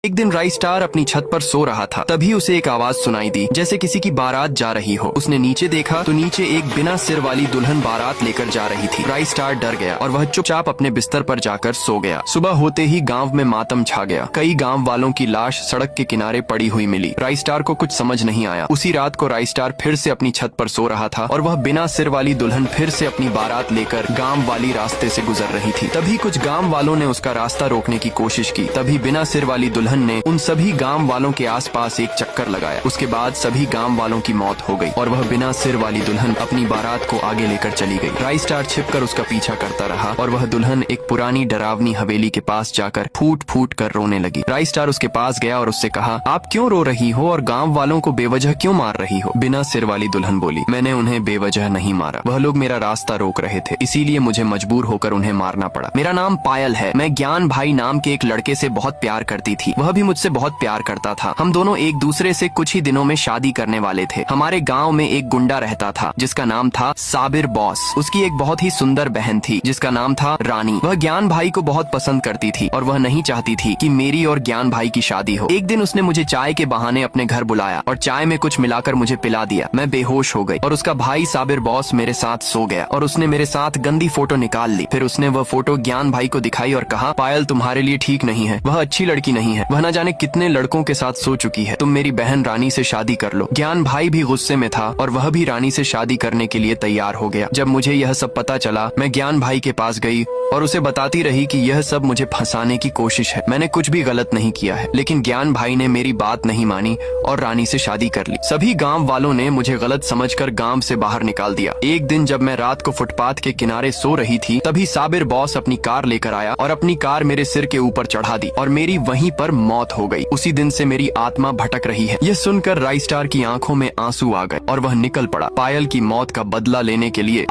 एक दिन राई स्टार अपनी छत पर सो रहा था, तभी उसे एक आवाज सुनाई दी जैसे किसी की बारात जा रही हो। उसने नीचे देखा तो नीचे एक बिना सिर वाली दुल्हन बारात लेकर जा रही थी। राई स्टार डर गया और वह चुपचाप अपने बिस्तर पर जाकर सो गया। सुबह होते ही गांव में मातम छा गया। कई गांव वालों की लाश सड़क के किनारे पड़ी हुई मिली। राई स्टार को कुछ समझ नहीं आया। उसी रात को राई स्टार फिर से अपनी छत पर सो रहा था और वह बिना सिर वाली दुल्हन फिर से अपनी बारात लेकर गांव वाली रास्ते से गुजर रही थी। तभी कुछ गांव वालों ने उसका रास्ता रोकने की कोशिश की। तभी बिना सिर वाली दुल्हन ने उन सभी गांव वालों के आसपास एक चक्कर लगाया। उसके बाद सभी गांव वालों की मौत हो गई और वह बिना सिर वाली दुल्हन अपनी बारात को आगे लेकर चली गई। राई स्टार छिपकर उसका पीछा करता रहा और वह दुल्हन एक पुरानी डरावनी हवेली के पास जाकर फूट फूट कर रोने लगी। राई स्टार उसके पास गया और उससे कहा, आप क्यों रो रही हो और गांव वालों को बेवजह क्यों मार रही हो? बिना सिर वाली दुल्हन बोली, मैंने उन्हें बेवजह नहीं मारा, वह लोग मेरा रास्ता रोक रहे थे, इसीलिए मुझे मजबूर होकर उन्हें मारना पड़ा। मेरा नाम पायल है। मैं ज्ञान भाई नाम के एक लड़के से बहुत प्यार करती थी, वह भी मुझसे बहुत प्यार करता था। हम दोनों एक दूसरे से कुछ ही दिनों में शादी करने वाले थे। हमारे गांव में एक गुंडा रहता था जिसका नाम था साबिर बॉस। उसकी एक बहुत ही सुंदर बहन थी जिसका नाम था रानी। वह ज्ञान भाई को बहुत पसंद करती थी और वह नहीं चाहती थी कि मेरी और ज्ञान भाई की शादी हो। एक दिन उसने मुझे चाय के बहाने अपने घर बुलाया और चाय में कुछ मिलाकर मुझे पिला दिया। मैं बेहोश हो गई और उसका भाई साबिर बॉस मेरे साथ सो गया और उसने मेरे साथ गंदी फोटो निकाल ली। फिर उसने वह फोटो ज्ञान भाई को दिखाई और कहा, पायल तुम्हारे लिए ठीक नहीं है, वह अच्छी लड़की नहीं है, वह न जाने कितने लड़कों के साथ सो चुकी है, तुम मेरी बहन रानी से शादी कर लो। ज्ञान भाई भी गुस्से में था और वह भी रानी से शादी करने के लिए तैयार हो गया। जब मुझे यह सब पता चला, मैं ज्ञान भाई के पास गई और उसे बताती रही कि यह सब मुझे फंसाने की कोशिश है, मैंने कुछ भी गलत नहीं किया है। लेकिन ज्ञान भाई ने मेरी बात नहीं मानी और रानी से शादी कर ली। सभी गांव वालों ने मुझे गलत समझकर गांव से बाहर निकाल दिया। एक दिन जब मैं रात को फुटपाथ के किनारे सो रही थी, तभी साबिर बॉस अपनी कार लेकर आया और अपनी कार मेरे सिर के ऊपर चढ़ा दी और मेरी वहीं पर मौत हो गई। उसी दिन से मेरी आत्मा भटक रही है। यह सुनकर राई स्टार की आंखों में आंसू आ गए और वह निकल पड़ा पायल की मौत का बदला लेने के लिए।